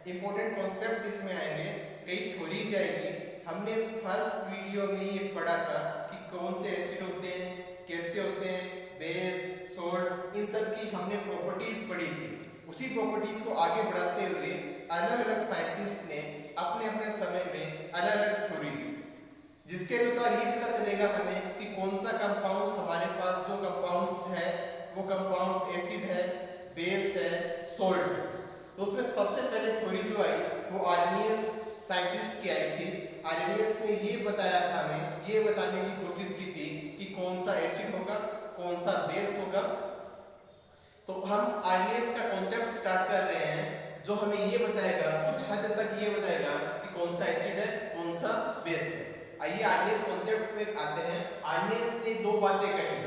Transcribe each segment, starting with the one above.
Important concept इसमें आएंगे, कई थ्योरीज आएगी। हमने फर्स्ट वीडियो में ये पढ़ा था कि कौन से एसिड होते हैं, कैसे होते हैं, बेस, सॉल्ट, इन सब की हमने प्रॉपर्टीज पढ़ी थी। उसी प्रॉपर्टीज को आगे बढ़ाते हुए अलग अलग साइंटिस्ट ने अपने अपने समय में अलग अलग थ्योरी दी, जिसके अनुसार ये पता चलेगा हमें कि कौन सा कंपाउंड्स हमारे पास जो कंपाउंड्स है वो कंपाउंड्स एसिड है, बेस है, सॉल्ट है। तो उसमें सबसे पहले थ्योरी जो आई वो आर्नियस साइंटिस्ट की आई थी। आर्नियस ने ये बताया था, हमें ये बताने की कोशिश की थी कि कौन सा एसिड होगा, कौन सा बेस होगा। तो हम आर्नियस का कॉन्सेप्ट स्टार्ट कर रहे हैं, जो हमें ये बताएगा, कुछ हद तक ये बताएगा कि कौन सा एसिड है, कौन सा बेस है। आइए आर्नियस कॉन्सेप्ट पे आते हैं। आर्नियस ने दो बातें कही।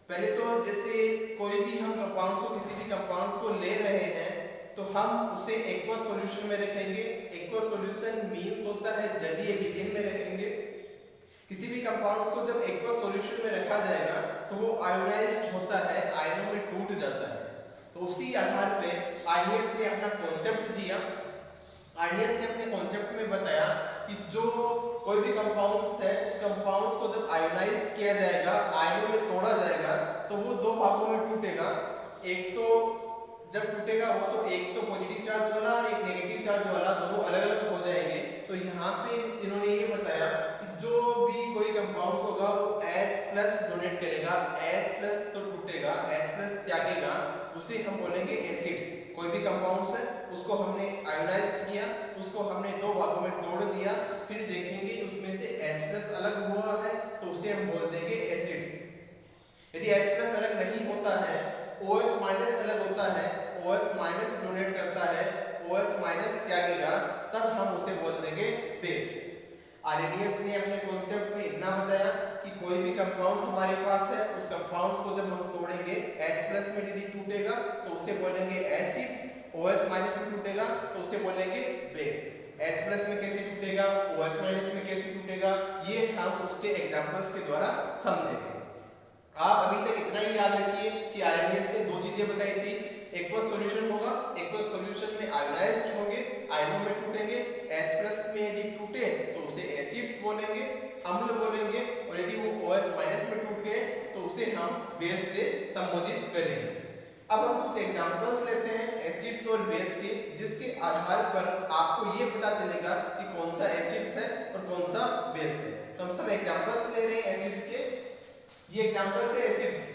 पहले तो जैसे कोई भी हम कंपाउंड्स को, किसी भी कंपाउंड्स को ले रहे हैं तो हम उसे एक्वस सॉल्यूशन में रखेंगे। एक्वस सॉल्यूशन मींस होता है जलीय विलीन में रखेंगे। किसी भी कंपाउंड को जब एक्वस सॉल्यूशन में रखा जाएगा तो वो आयोनाइज्ड होता है, आयनों में टूट जाता है। तो उसी आधार पे आर्नियस ने अपना कॉन्सेप्ट दिया। आर्नियस ने अपने कॉन्सेप्ट में बताया कि जो कोई भी कंपाउंड्स है, उस कंपाउंड्स को जब आयोनाइज किया जाएगा, आयनों में तोड़ा जाएगा, तो वो दो भागों में टूटेगा। एक तो जब टूटेगा वो तो एक तो पॉजिटिव चार्ज वाला और एक नेगेटिव चार्ज वाला, दोनों अलग अलग हो जाएंगे। तो यहाँ पे इन्होंने ये बताया कि जो भी कोई कंपाउंड होगा वो H+ डोनेट करेगा। H+ तो टूटेगा, H+ त्यागेगा, उसे हम बोलेंगे एसिड्स। कोई भी कंपाउंड्स है उसको हमने आयोनाइज किया, उसको हमने दो भागों में तोड़ दिया, फिर देखेंगे उसमें से H+ अलग हुआ है तो उसे हम बोल देंगे एसिड्स। यदि H+ अलग नहीं होता है, OH- अलग होता है, OH- डोनेट करता है, OH- त्यागेगा, तब हम उसे बोल देंगे बेस। आर्नियस ने अपने कॉन्सेप्ट में इतना बताया कि कोई भी कंपाउंड हमारे पास है, उस कंपाउंड को जब हम तोड़ेंगे, H+ में यदि टूटेगा तो उसे बोलेंगे एसिड, OH- में टूटेगा तो उसे बोलेंगे बेस। H+ में कैसे टूटेगा, OH- में कैसे टूटेगा, ये हम उसके एग्जांपल्स के द्वारा समझेंगे। आप अभी तक इतना ही याद रखिए कि आर्नियस ने दो चीजें बताई थी। एक्वस सॉल्यूशन होगा, एक्वस सॉल्यूशन में आयोनाइज्ड होंगे, आयनों में टूटेंगे। H+ में यदि टूटे तो उसे एसिड्स बोलेंगे, अम्ल बोलेंगे, और यदि वो OH- में टूट गए तो उसे हम बेस से संबोधित करेंगे। अब हम कुछ एग्जांपल्स लेते हैं एसिड्स और बेस के, जिसके आधार पर आपको ये पता चलेगा कि कौन सा एसिड्स है और कौन सा बेस है। तो हम सब एग्जांपल्स ले रहे हैं एसिड के। ये एग्जांपल्स है acid.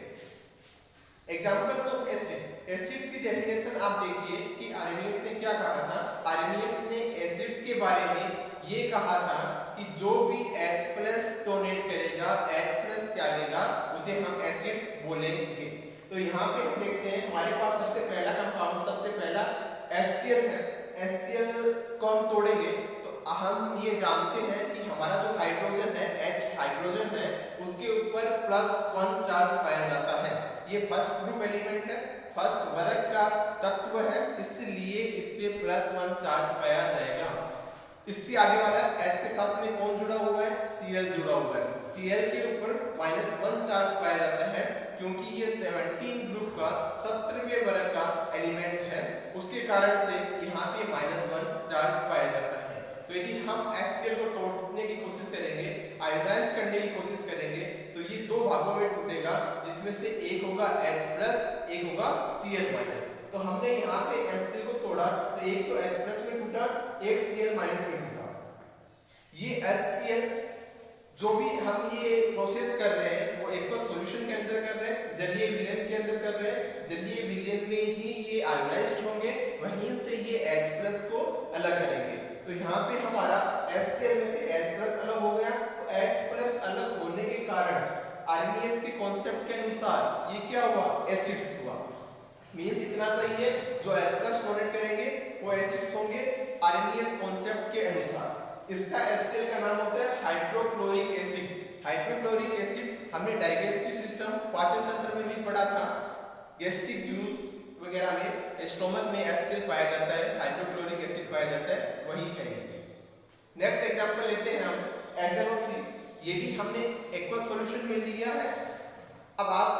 Examples of acid. Acids की डेफिनेशन आप देखिए कि आर्नियस ने क्या कहा था। आर्नियस ने एसिड्स के बारे में ये कहा था कि जो भी H+ डोनेट करेगा, H+ त्यागेगा, उसे हम एसिड्स बोलेंगे। तो यहाँ पे हम देखते हैं हमारे पास सबसे पहला कंपाउंड, सबसे पहला HCl है। HCl को हम तोड़ेंगे तो हम ये जानते हैं कि हमारा जो हाइड्रोजन है, H हाइड्रोजन है, उसके ऊपर +1 चार्ज पाया जाता है। ये फर्स्ट ग्रुप एलिमेंट है, फर्स्ट वर्ग का तत्व है, इसलिए इस पे +1 चार्ज पाया जाएगा। इससे आगे वाला H के साथ में कौन जुड़ा हुआ है, Cl जुड़ा हुआ है। Cl के ऊपर -1 चार्ज पाया जाता है, क्योंकि ये 17 ग्रुप का 17वें वर्ग का एलिमेंट है, उसके कारण से यहाँ पे -1 चार्ज पाया जाता है। तो यदि हम HCl को तोड़ने की कोशिश करेंगे, आयोनाइज करने की कोशिश करेंगे, तो ये दो भागों में टूटेगा, जिसमें से एक होगा H+, एक होगा Cl-। तो हमने यहाँ पे HCl को तोड़ा तो एक तो H+ में टूटा, एक Cl- में टूटा। ये HCl जो भी हम ये प्रोसेस कर रहे हैं वो एक्वस सॉल्यूशन के अंदर कर रहे हैं, जलीय विलयन के अंदर कर रहे हैं। जलीय विलयन में ही ये आयोनाइज्ड होंगे, वहीं से ये H+ को अलग करेंगे। तो यहाँ पे हमारा HCl में से H+ अलग हो गया। तो H+ अलग होने के कारण आर्नियस के कॉन्सेप्ट के अनुसार ये क्या हुआ, एसिड्स हुआ। मींस इतना सही है, जो H+ डोनेट करेंगे वो एसिड्स होंगे आर्नियस कॉन्सेप्ट के अनुसार। इसका HCl का नाम होता है हाइड्रोक्लोरिक एसिड। हाइड्रोक्लोरिक एसिड हमने डाइजेस्टिव सिस्टम, पाचन तंत्र में भी पढ़ा था। गैस्ट्रिक जूस वगैरह में, स्टोमक में HCl पाया जाता है, हाइड्रोक्लोरिक एसिड पाया जाता है, वही है। नेक्स्ट एग्जांपल लेते हैं हम HNO3। ये भी हमने एक्वस सॉल्यूशन में लिया है। अब आप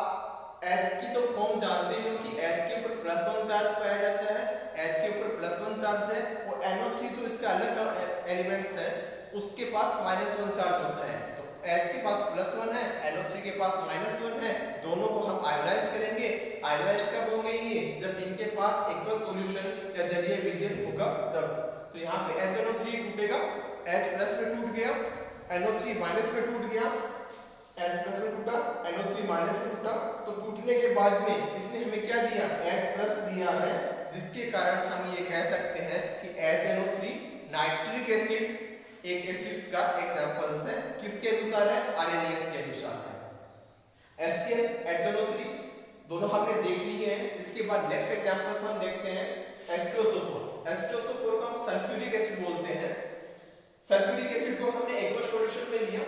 H की तो फॉर्म जानते हो कि H के ऊपर +1 चार्ज पाया जाता है, H के ऊपर +1 चार्ज है, एलिमेंट्स हैं उसके पास -1 चार्ज होता है। तो H के पास +1 है, NO3 के पास -1 है, दोनों को हम आयोडाइज करेंगे। आयोडाइज कब होंगे ये? जब इनके पास एक्वस सॉल्यूशन या जलीय विलयन होगा तब। तो यहाँ पे HNO3 टूटेगा, H प्लस में टूट गया, NO3 माइनस में टूट गया, H प्लस में टूटा, NO3 माइनस में टूटा। तो टूटने के बाद में इसने हमें क्या दिया? H प्लस दिया है, जिसके कारण हम ये कह सकते हैं कि HNO3 नाइट्रिक एसिड एक एसिड का एग्जांपल्स है। किसके अनुसार है? आरएनएस के अनुसार है। HCl, HNO3 दोनों हमने देख लिए हैं। इसके बाद नेक्स्ट एग्जांपल्स हम देखते हैं H2SO4। H2SO4 को हम सल्फ्यूरिक एसिड बोलते हैं। सल्फ्यूरिक एसिड को हमने एक्वस सॉल्यूशन में लिया,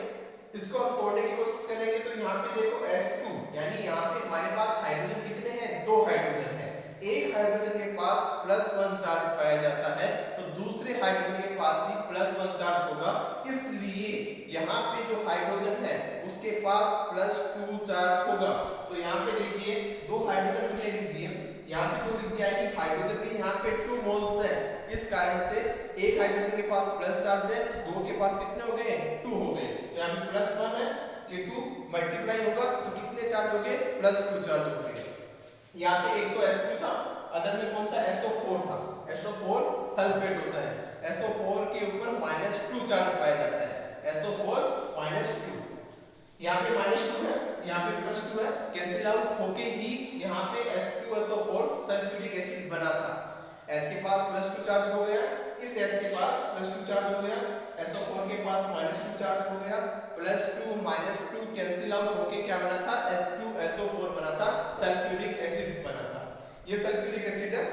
इसको हम तोड़ने की कोशिश करेंगे। तो यहाँ पे देखो H2 यानी यहाँ पे हमारे पास हाइड्रोजन कितने हैं? 2 हाइड्रोजन है। एक हाइड्रोजन के पास +1 चार्ज पाया जाता है, तो दूसरे हाइड्रोजन के पास भी +1 चार्ज होगा। इसलिए यहाँ पे जो हाइड्रोजन है उसके पास +2 चार्ज होगा। तो यहाँ पे देखिए 2 हाइड्रोजन हमने लिख दिए, यहाँ पे 2 लिख दिया है कि हाइड्रोजन के यहाँ पे 2 मोल्स है। इस कारण से एक हाइड्रोजन के पास प्लस चार्ज है, 2 के पास कितने हो गए? 2 हो गए। तो यहाँ पे +1 है, ये 2 मल्टीप्लाई होगा तो कितने चार्ज हो गए? +2 चार्ज हो गए। यहाँ पे एक तो H2 था, अदर में कौन था? SO4 था। SO4 सल्फेट होता है, SO4 के ऊपर -2 चार्ज पाया जाता है। SO4 -2, यहाँ पे -2 है, यहाँ पे +2 है, कैंसिल आउट होके ही यहाँ पे H2SO4 सल्फ्यूरिक एसिड बना था। H के पास +2 चार्ज हो गया, इस H के पास +2 चार्ज हो गया, SO4 के पास -2 चार्ज हो गया, +2 -2 कैंसिल आउट होके क्या बना था? H2SO4 बना था, सल्फ्यूरिक एसिड बना था। ये सल्फ्यूरिक एसिड है।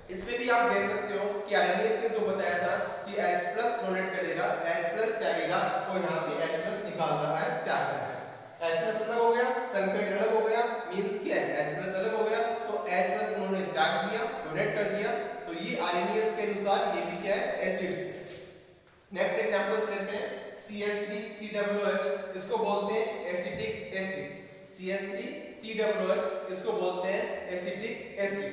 इसमें भी आप देख सकते हो कि आरएनएस ने जो बताया था कि H+ डोनेट करेगा, H+ त्यागेगा, तो यहाँ पे H+ निकाल रहा है, त्याग रहा है। H+ अलग हो गया, सल्फेट अलग हो गया, मींस क्या है? H+ अलग हो गया, तो H+ उन्होंने त्याग दिया, डोनेट कर दिया। तो ये आरएनएस के अनुसार ये भी क्या है? एसिड्स। नेक्स्ट एग्जांपल्स लेते हैं CH3COOH, इसको बोलते हैं एसिटिक एसिड। CH3COOH इसको बोलते हैं एसिटिक एसिड।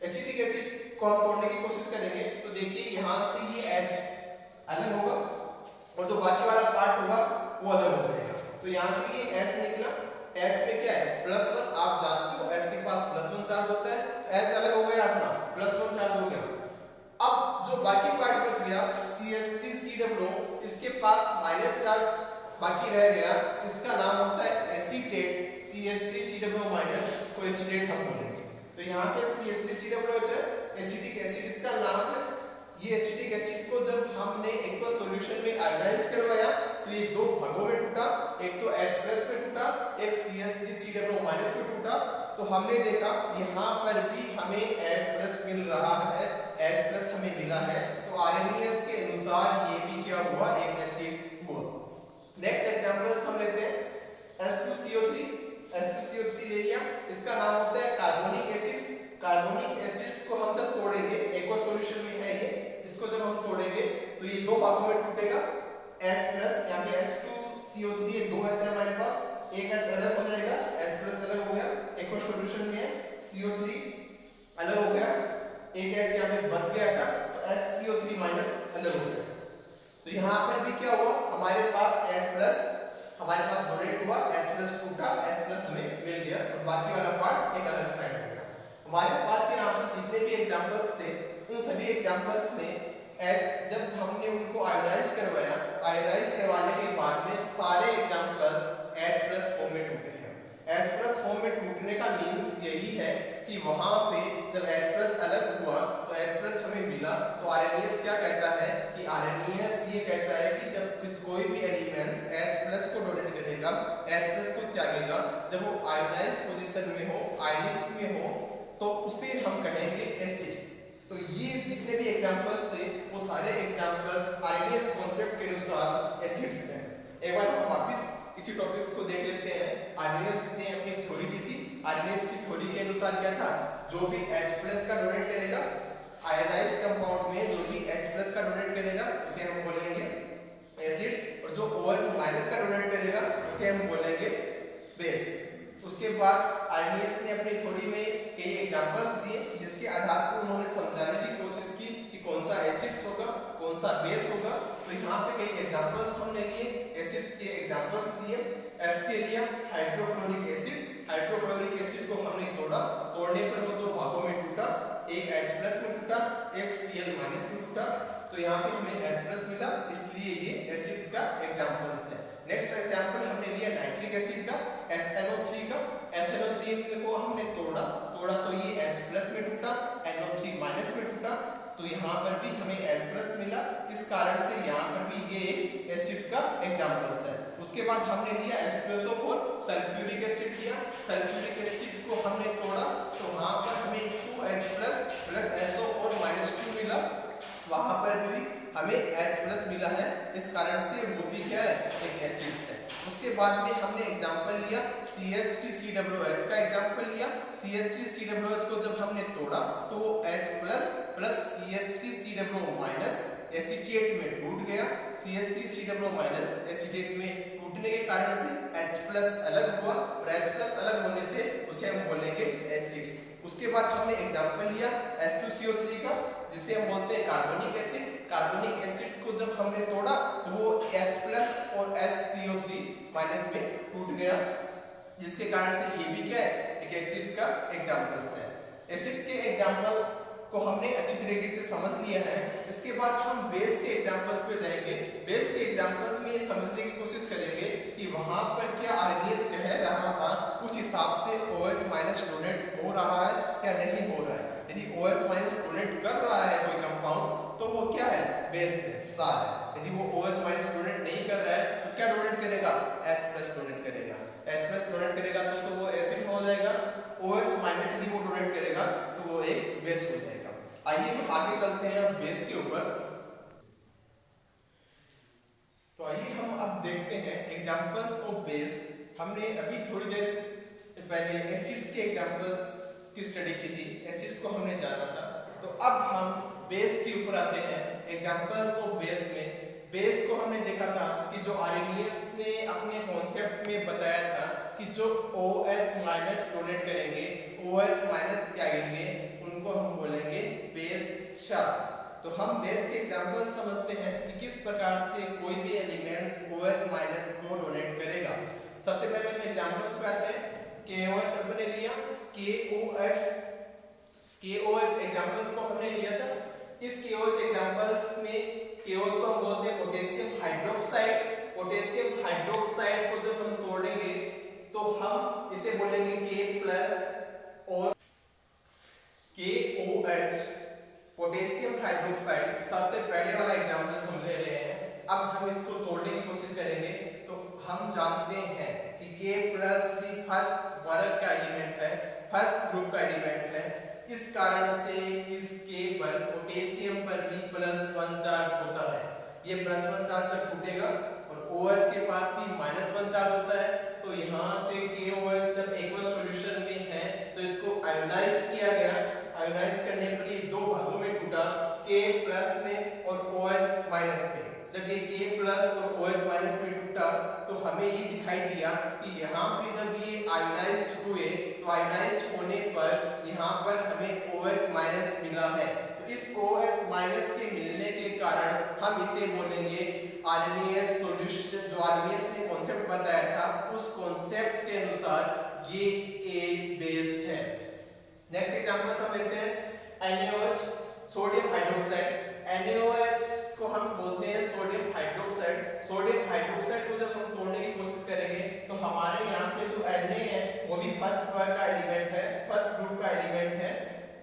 एसिटिक एसिड को हम तोड़ने की कोशिश करेंगे तो देखिए यहाँ से ये H अलग होगा और जो बाकी वाला पार्ट होगा वो अलग हो जाएगा। तो यहाँ से ये H निकला, H में क्या है? +1। आप जानते हो H के पास +1 चार्ज होता है, H अलग हो गया अपना, +1 चार्ज हो गया। अब जो बाकी पार्ट बच गया CH3COO, इसके पास माइनस चार्ज बाकी रह गया, इसका नाम होता है एसीटेट। CH3COO- को एसीटेट हम बोलेंगे। तो यहाँ पे CH3COOH है, एसिटिक एसिड इसका नाम है। ये एसिटिक एसिड को जब हमने एक्वस सॉल्यूशन में आयोडाइज करवाया तो ये 2 भागों में टूटा, एक तो H+ में टूटा, एक CH3COO- में टूटा। तो हमने देखा यहाँ पर भी हमें H+ मिल रहा है, H+ हमें मिला है। तो आरएनएस के अनुसार ये भी क्या हुआ? एक एसिड हुआ। नेक्स्ट एग्जांपल हम लेते हैं H2CO3। H2CO3 ले लिया, इसका नाम होता है कार्बोनिक एसिड। कार्बोनिक एसिड को हम जब तोड़ेंगे, एक्वस सॉल्यूशन में है ये, इसको जब हम तोड़ेंगे तो ये 2 भागों में टूटेगा। H+, यहाँ पे H2CO3 है, 2 H है हमारे पास, एक H अलग हो जाएगा, H+ अलग हो गया, एक्वस सॉल्यूशन में है, CO3 अलग हो गया, एक H यहाँ पे बच गया था, तो HCO3- अलग हो गया। तो यहाँ पर भी क्या हुआ? हमारे पास H+ हमारे पास डोनेट हुआ, H+ टूटा, H+ हमें मिल गया और बाकी वाला पार्ट एक अलग साइड हो गया। हमारे पास यहाँ पे जितने भी एग्जांपल्स थे उन सभी एग्जांपल्स में H जब हमने उनको आयोडाइज करवाया, आयोडाइज करवाने के बाद में सारे एग्जांपल्स H+ फॉर्म में टूटे हैं। H+ फॉर्म में टूटने का मींस यही है कि वहां पे जब H+ अलग हुआ तो H+ हमें मिला। तो आरएनएस क्या कहता है कि आरएनएस ये कहता है कि जब कोई भी एलिमेंट H+ को डोनेट करेगा, H+ को त्यागेगा, जब वो आयोनाइज पोजीशन में हो, आयनिक में हो, तो उसे हम कहेंगे एसिड। तो ये जितने भी एग्जांपल्स थे वो सारे एग्जांपल्स आरएनएस कॉन्सेप्ट के अनुसार एसिड्स हैं। एक बार हम वापस इसी टॉपिक्स को देख लेते हैं। आरएनएस ने अपनी थ्योरी दी थी। आरएनएस की थ्योरी के अनुसार क्या था? जो भी H+ का डोनेट करेगा आयोनाइज्ड कंपाउंड में, जो भी H+ का डोनेट करेगा उसे हम बोलेंगे एसिड्स, और जो OH- का डोनेट करेगा उसे हम बोलेंगे बेस। उसके बाद आरएनएस ने अपनी थ्योरी में कई एग्जांपल्स दिए जिसके आधार पर उन्होंने समझाने की कोशिश की कि कौन सा एसिड होगा, कौन सा बेस होगा। तो यहाँ पे कई एग्जांपल्स हमने लिए, एसिड्स के एग्जांपल्स लिए। HCl लिया, हाइड्रोक्लोरिक एसिड, हाइड्रोक्लोरिक एसिड को हमने तोड़ा, तोड़ने पर वो दो भागों में टूटा, एक H+ में टूटा, एक Cl- में टूटा। तो यहाँ पे हमें H+ मिला, इसलिए ये एसिड्स का एग्जांपल्स है। नेक्स्ट एग्जांपल हमने लिया नाइट्रिक एसिड का, HNO3 का। HNO3 को हमने तोड़ा तो ये H+ में टूटा, NO3- में टूटा। तो यहाँ पर भी हमें H+ मिला, इस कारण से यहाँ पर भी ये एक एसिड्स का एग्जांपल्स है। उसके बाद हमने लिया H2SO4, सल्फ्यूरिक एसिड लिया। सल्फ्यूरिक एसिड को हमने तोड़ा तो वहाँ पर हमें 2H+ + SO4- मिला, वहाँ पर भी हमें H+ मिला है, इस कारण से वो भी क्या है, एक एसिड्स है। उसके बाद में हमने एग्जांपल लिया CH3COOH का एग्जांपल लिया। CH3COOH को जब हमने तोड़ा तो वो H+ + CH3COO- एसीटेट में टूट गया। CH3COO- एसीटेट में टूटने के कारण से H+ अलग हुआ, और H+ अलग होने से उसे हम बोलेंगे एसिड। उसके बाद हमने एग्जांपल लिया H2CO3 का, जिसे हम बोलते हैं कार्बोनिक एसिड। कार्बोनिक एसिड को जब हमने तोड़ा तो वो H+ और HCO3- में टूट गया, जिसके कारण से ये भी क्या है, एक एसिड्स का एग्जांपल्स है। एसिड्स के एग्जांपल्स को हमने अच्छी तरीके से समझ लिया है। इसके बाद हम बेस के एग्जांपल्स पे जाएंगे। बेस के एग्जांपल्स में ये समझने की कोशिश करेंगे कि वहां पर क्या आर्गेनियस कह रहा था, उस हिसाब से OH- डोनेट हो रहा है या नहीं हो रहा है। यदि OH- डोनेट कर रहा है कोई कंपाउंड तो वो क्या है, बेस है, सार है। यदि वो OH- डोनेट नहीं कर रहा है तो क्या डोनेट करेगा, H+ डोनेट करेगा। H+ डोनेट करेगा तो वो एसिड हो जाएगा। OH- यदि वो डोनेट करेगा तो वो एक बेस हो जाएगा। आइए हम आगे चलते हैं बेस के ऊपर। तो आइए हम अब देखते हैं एग्जांपल्स ऑफ बेस। हमने अभी थोड़ी देर पहले एसिड्स के एग्जांपल्स की स्टडी की थी, एसिड्स को हमने जाना था। तो अब हम बेस के ऊपर आते हैं। एग्जांपल्स ऑफ बेस में बेस को हमने देखा था कि जो आर्गेनियस ने अपने कॉन्सेप्ट में बताया था कि जो OH- डोनेट करेंगे, OH- क्या आएंगे, उनको हम बोलेंगे बेस क्षार। तो हम बेस के एग्जांपल समझते हैं कि किस प्रकार से कोई भी एलिमेंट्स OH- को डोनेट करेगा। सबसे पहले हम एग्जांपल्स पे आते हैं। KOH हमने लिया, KOH एग्जांपल्स को हमने लिया था। इस KOH एग्जांपल्स में KOH को हम बोलते हैं पोटेशियम हाइड्रोक्साइड। पोटेशियम हाइड्रोक्साइड को जब हम तोड़ेंगे तो हम इसे बोलेंगे K+ और KOH, पोटेशियम हाइड्रोक्साइड। सबसे पहले वाला एग्जांपल हम ले रहे हैं। अब हम इसको तोड़ने की कोशिश करेंगे। तो हम जानते हैं कि K+ भी फर्स्ट वर्ग का एलिमेंट है, फर्स्ट ग्रुप का एलिमेंट है। इस कारण से इस K पर, पोटेशियम पर भी +1 चार्ज होता है। ये +1 चार्ज जब टूटेगा और OH के पास भी -1 चार्ज होता है, तो यहाँ से KOH जब एक्वस सॉल्यूशन में है तो इसको आयोनाइज किया गया। आयोनाइज करने पर ये दो भागों में टूटा, K+ में और OH- में। जब ये K+ और OH- में टूटा तो हमें ये दिखाई दिया कि यहाँ पे जब ये आयोनाइज्ड हुए तो आयोनाइज्ड होने पर यहाँ पर हमें OH- मिला है। तो इस OH- के मिलने के कारण हम इसे बोलेंगे आर्गेनियस सॉल्यूशन। जो आर्गेनियस ने कॉन्सेप्ट बताया था उस कॉन्सेप्ट के अनुसार ये एक बेस है। नेक्स्ट एग्जांपल हम लेते हैं NaOH, सोडियम हाइड्रोक्साइड। NaOH को हम बोलते हैं सोडियम हाइड्रोक्साइड। सोडियम हाइड्रोक्साइड को जब हम तोड़ने की कोशिश करेंगे तो हमारे यहाँ पे जो Na है वो भी फर्स्ट वर्ग का एलिमेंट है, फर्स्ट ग्रुप का एलिमेंट है।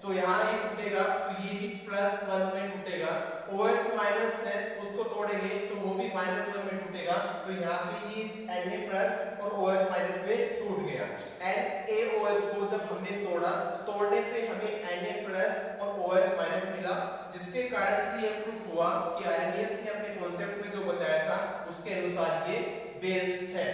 तो यहाँ ये टूटेगा तो ये भी +1 में टूटेगा। OH- है, उसको तोड़ेंगे तो वो भी -1 में टूटेगा। तो यहाँ पे ये Na+ और OH- में टूट गया। NaOH को जब हमने तोड़ा, तोड़ने पे हमें Na+ और OH- मिला, जिसके कारण से ये प्रूफ हुआ कि आर्गेनियस ने अपने कॉन्सेप्ट में जो बताया था उसके अनुसार ये बेस है।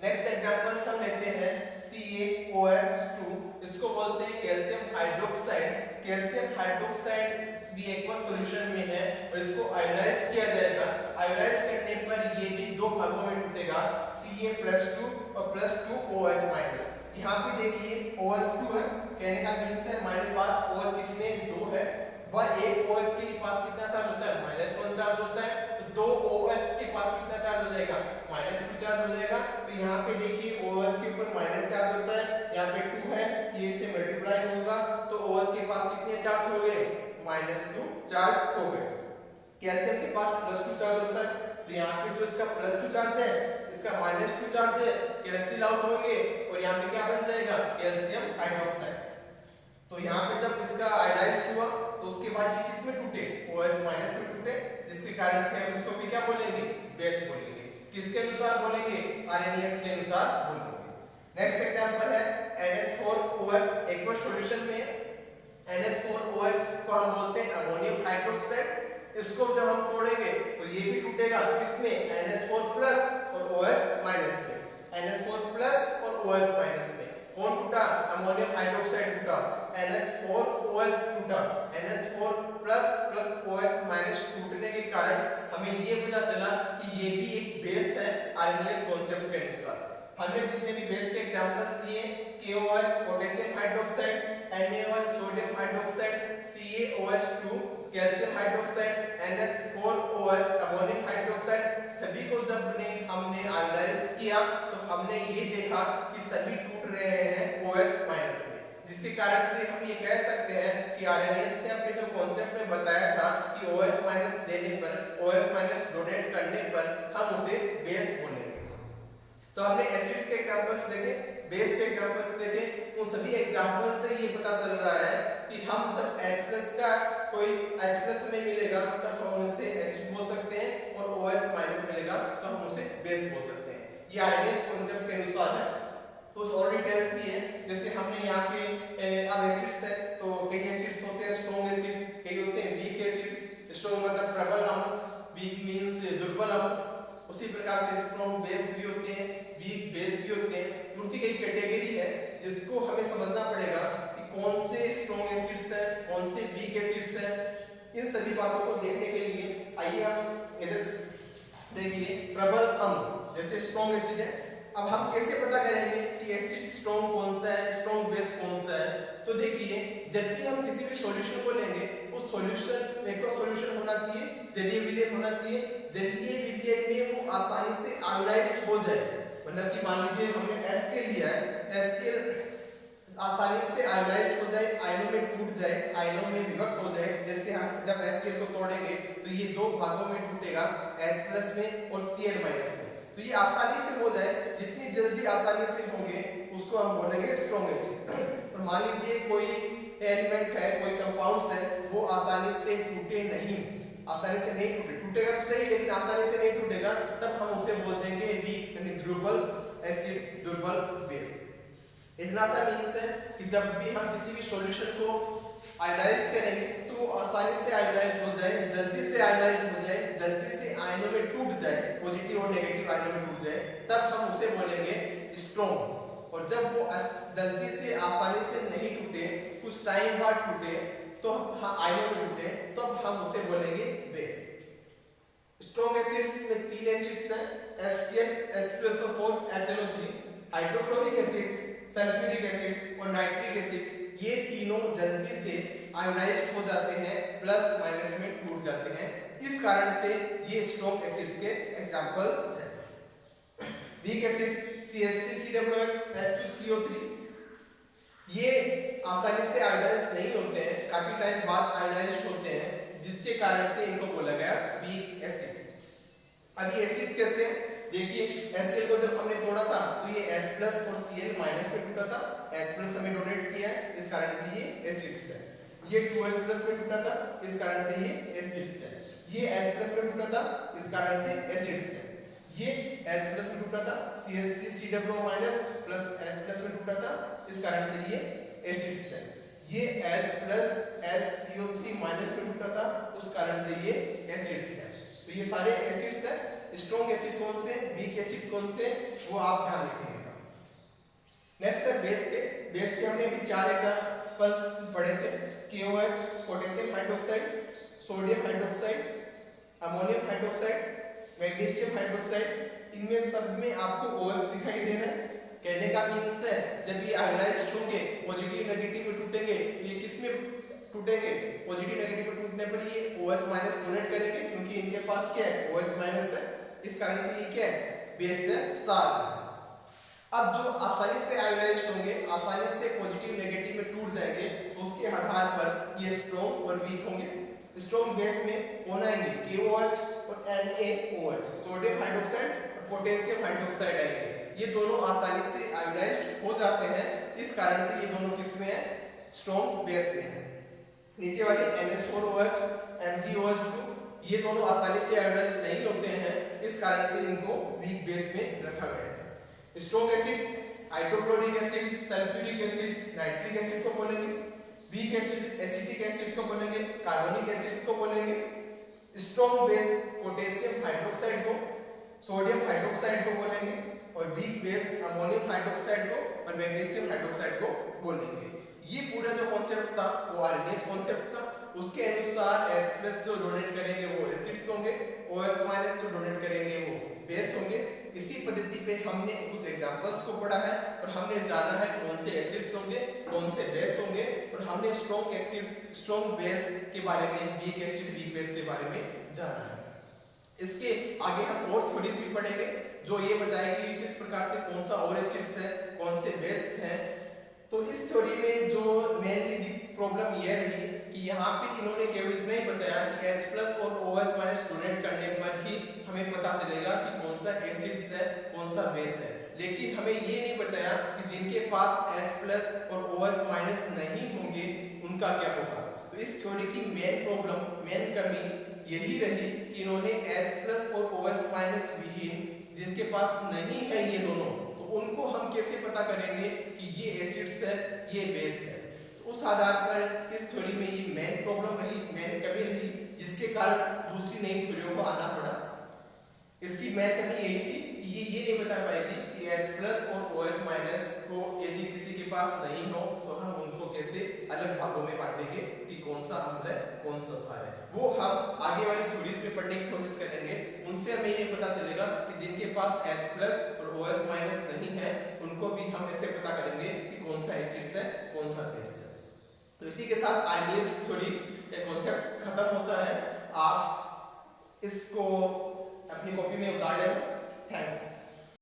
नेक्स्ट एग्जांपल हम लेते हैं CaOH2। इसको बोलते हैं कैल्शियम हाइड्रोक्साइड। कैल्शियम हाइड्रोक्साइड भी एक्वस सॉल्यूशन में है और इसको आयोनाइज किया जाएगा। आयोनाइज करने पर ये भी दो भागों में टूटेगा, Ca+2 और +2 OH-। यहाँ पे देखिए OH2 है, कहने का मींस है हमारे पास OH कितने, 2 है। वह एक OH के पास कितना चार्ज होता है, -1 चार्ज होता है, तो दो OH के पास कितना चार्ज हो जाएगा, -2 चार्ज हो जाएगा। तो यहाँ पे देखिए OH के ऊपर माइनस चार्ज होता है, यहाँ पे 2 है, ये इससे मल्टीप्लाई होगा तो OH के पास कितने चार्ज हो गए, -2 चार्ज हो गए। कैल्शियम के पास +2 चार्ज होता है, तो यहाँ पे जो इसका +2 चार्ज है, इसका -2 चार्ज है, कैंसिल आउट होंगे और यहाँ पे क्या बन जाएगा, कैल्शियम हाइड्रोक्साइड। तो यहाँ पे जब इसका आयोडाइज्ड हुआ तो उसके बाद ये किस में टूटे, OH माइनस में टूटे, जिसके कारण से हम इसको भी क्या बोलेंगे, बेस बोलेंगे। किसके अनुसार बोलेंगे, आरएनएस के अनुसार बोलेंगे। नेक्स्ट एग्जांपल है NH4OH। एक्वस सॉल्यूशन में NH4OH को हम बोलते हैं अमोनियम हाइड्रोक्साइड। इसको जब हम तोड़ेंगे तो ये भी टूटेगा किसमें, NH4+ और OH माइनस में, NH4+ और OH माइनस में। कौन टूटा, अमोनियम हाइड्रोक्साइड टूटा, NH4OH टूटा। NH4+ OH माइनस टूटने के कारण हमें ये पता चला कि ये भी एक बेस है आरएनएस कॉन्सेप्ट के अनुसार। हमने जितने भी बेस के एग्जांपल्स दिए, KOH potassium hydroxide, NaOH sodium hydroxide, CaOH2 calcium hydroxide, NH4OH ammonium hydroxide, सभी को जब हमने आयोडाइज किया तो हमने ये देखा कि सभी टूट रहे हैं OH माइनस में, जिसके कारण से हम ये कह सकते हैं कि आरएनएस ने अपने जो कॉन्सेप्ट में बताया था कि OH माइनस देने पर, OH माइनस डोनेट करने पर हम उसे बेस बोलेंगे। तो हमने एसिड्स के एग्जांपल्स देखे, बेस के एग्जांपल्स देखे, उन सभी एग्जांपल से ये पता चल रहा है कि हम जब H+ का कोई H+ में मिलेगा तब हम उसे एसिड बोल सकते हैं और OH माइनस मिलेगा तो हम उसे बेस बोल सकते हैं। ये आरएनएस कॉन्सेप्ट के अनुसार है। कुछ और डिटेल्स भी है, जैसे हमने यहाँ पे अब एसिड्स है तो कई एसिड्स होते हैं स्ट्रॉन्ग एसिड, कई होते हैं वीक एसिड। स्ट्रॉन्ग मतलब प्रबल अम्ल, वीक मींस दुर्बल अम्ल। उसी प्रकार से स्ट्रॉन्ग बेस भी होते हैं, वीक बेस भी होते हैं। उनकी कई कैटेगरी है जिसको हमें समझना पड़ेगा कि कौन से स्ट्रॉन्ग एसिड्स हैं, कौन से वीक एसिड्स हैं। इन सभी बातों को देखने के लिए आइए हम इधर देखिए प्रबल अम्ल जैसे स्ट्रॉन्ग एसिड है। अब हम कैसे पता करेंगे कि एसिड स्ट्रॉन्ग कौन सा है, स्ट्रॉन्ग बेस कौन सा है। तो देखिए जब भी हम किसी भी सॉल्यूशन को लेंगे उस सॉल्यूशन एक सॉल्यूशन होना चाहिए, जलीय विलयन होना चाहिए। जलीय विलयन में वो आसानी से आयोडाइज्ड हो जाए, मतलब कि मान लीजिए हमने HCl लिया है, HCl आसानी से आयोडाइज्ड हो जाए, आयनों में टूट जाए, आयनों में विभक्त हो जाए। जैसे हम जब HCl को तोड़ेंगे तो ये दो भागों में टूटेगा, H+ में और Cl- में। तो ये आसानी से हो जाए, जितनी जल्दी आसानी से होंगे उसको हम बोलेंगे स्ट्रॉन्ग एसिड। और मान लीजिए कोई एलिमेंट है, कोई कंपाउंड्स है, वो आसानी से टूटे नहीं, आसानी से नहीं टूटेगा तो सही, लेकिन आसानी से नहीं टूटेगा, तब हम उसे बोल देंगे वीक यानी दुर्बल एसिड, दुर्बल बेस। इतना सा मींस है कि जब भी हम किसी भी सॉल्यूशन को आयोडाइज करेंगे तो वो आसानी से आयोडाइज हो जाए, जल्दी से आयोडाइज हो जाए, जल्दी से आयनों में टूट जाए, पॉजिटिव और नेगेटिव आयनों में टूट जाए, तब हम उसे बोलेंगे स्ट्रॉन्ग। और जब वो जल्दी से आसानी से नहीं टूटे, कुछ टाइम बाद टूटे, तो आयनों में टूटे, तो हम उसे बोलेंगे बेस। स्ट्रॉन्ग एसिड्स में 3 एसिड्स हैं, HCl, H2SO4, HNO3, hydrochloric acid, sulphuric acid और नाइट्रिक एसिड। ये तीनों जल्दी से आयोडाइज्ड हो जाते हैं, प्लस माइनस में टूट जाते हैं। इस कारण से ये स्ट्रॉन्ग एसिड्स के एग्जांपल्स हैं। वीक एसिड CH3COOH, H2CO3, ये आसानी से आयोडाइज नहीं होते हैं, काफी टाइम बाद आयोडाइज्ड होते हैं, जिसके कारण से इनको बोला गया वीक एसिड। अब ये एसिड कैसे, देखिए HCl को जब हमने तोड़ा था तो ये H+ और Cl- में टूटा था, H+ हमें डोनेट किया है, इस कारण से ये एसिड्स है। ये 2H+ में टूटा था, इस कारण से ये एसिड्स है। ये H+ में टूटा था, इस कारण से एसिड्स है। ये H+ में टूटा था, CH3COO- प्लस H+ में टूटा था, इस कारण से ये एसिड्स है। ये H+ HCO3- में टूटा था, उस कारण से ये एसिड्स है। तो ये सारे एसिड्स हैं। स्ट्रॉन्ग एसिड कौन से, वीक एसिड कौन से, वो आप ध्यान रखिएगा। नेक्स्ट है बेस के। बेस के हमने अभी 4 एग्जांपल्स पढ़े थे, KOH potassium hydroxide, sodium hydroxide, ammonium hydroxide, magnesium hydroxide. इनमें सब में आपको OH दिखाई दे रहा है। कहने का मींस है जब ये आयोडाइज्ड होंगे, पॉजिटिव नेगेटिव में टूटेंगे, ये किस में टूटेंगे, पॉजिटिव नेगेटिव में टूटने पर ये OH- डोनेट करेंगे, के पास क्या है, OH माइनस है, इस कारण से ये क्या है, बेस है, सार। अब जो आसानी से आयोनाइज्ड होंगे, आसानी से पॉजिटिव नेगेटिव में टूट जाएंगे, तो उसके आधार पर ये स्ट्रॉन्ग और वीक होंगे। स्ट्रॉन्ग बेस में कौन आएंगे, KOH और NaOH, सोडियम हाइड्रोक्साइड और पोटेशियम हाइड्रोक्साइड आएंगे। ये दोनों आसानी से आयोनाइज्ड हो जाते हैं, इस कारण से ये दोनों किस में है, स्ट्रॉन्ग बेस में है। नीचे वाले NH4OH, MgOH2 ये दोनों आसानी से आयोनाइज्ड नहीं होते हैं, इस कारण से इनको वीक बेस में रखा गया है। Strong acid hydrochloric acid, sulphuric acid, nitric acid को बोलेंगे। वीक एसिड एसिटिक एसिड को बोलेंगे, कार्बोनिक एसिड को बोलेंगे। स्ट्रॉन्ग बेस पोटेशियम हाइड्रोक्साइड को, सोडियम हाइड्रोक्साइड को बोलेंगे, और वीक बेस अमोनियम हाइड्रोक्साइड को और मैग्नीशियम हाइड्रोक्साइड को बोलेंगे। ये पूरा जो कॉन्सेप्ट था वो आर्गेनिक कॉन्सेप्ट था। उसके अनुसार H+ जो डोनेट करेंगे वो एसिड्स होंगे, OH- जो डोनेट करेंगे वो बेस होंगे। इसी पद्धति पे हमने कुछ एग्जांपल्स को पढ़ा है और हमने जाना है कौन से एसिड्स होंगे, कौन से बेस होंगे, और हमने स्ट्रॉन्ग एसिड स्ट्रॉन्ग बेस के बारे में, वीक एसिड वीक बेस के बारे में जाना है। इसके आगे हम और थ्योरीज भी पढ़ेंगे जो ये बताएगी कि किस प्रकार से कौन सा और एसिड्स है, कौन से बेस हैं। तो इस थ्योरी में जो मेनली प्रॉब्लम ये रही कि यहाँ पे इन्होंने केवल इतना ही बताया कि H+ और OH- डोनेट करने पर ही हमें पता चलेगा कि कौन सा एसिड्स है, कौन सा बेस है, लेकिन हमें ये नहीं बताया कि जिनके पास H+ और OH- नहीं होंगे उनका क्या होगा। तो इस थ्योरी की मेन प्रॉब्लम, मेन कमी यही रही कि इन्होंने H+ और OH- विहीन जिनके पास नहीं है ये दोनों, तो उनको हम कैसे पता करेंगे कि ये एसिड्स है, ये बेस है। तो उस आधार पर इस थ्योरी में ये मेन प्रॉब्लम रही, मेन कमी रही, जिसके कारण दूसरी नई थ्योरियों को आना पड़ा। इसकी मेन कमी यही थी कि ये नहीं बता पाएगी कि H+ और OH- को यदि किसी के पास नहीं हो तो हम उनको कैसे अलग भागों में बांटेंगे कि कौन सा अम्ल है, कौन सा क्षार है। वो हम आगे वाली थ्योरीज में पढ़ने की कोशिश करेंगे। उनसे हमें ये पता चलेगा कि जिनके पास H+ और OH- नहीं है उनको भी हम ऐसे पता करेंगे कि कौन सा एसिड्स है, कौन सा बेस है। तो इसी के साथ आर्गेनिक थ्योरी का कांसेप्ट खत्म होता है। आप इसको अपनी कॉपी में उतार लेना। थैंक्स।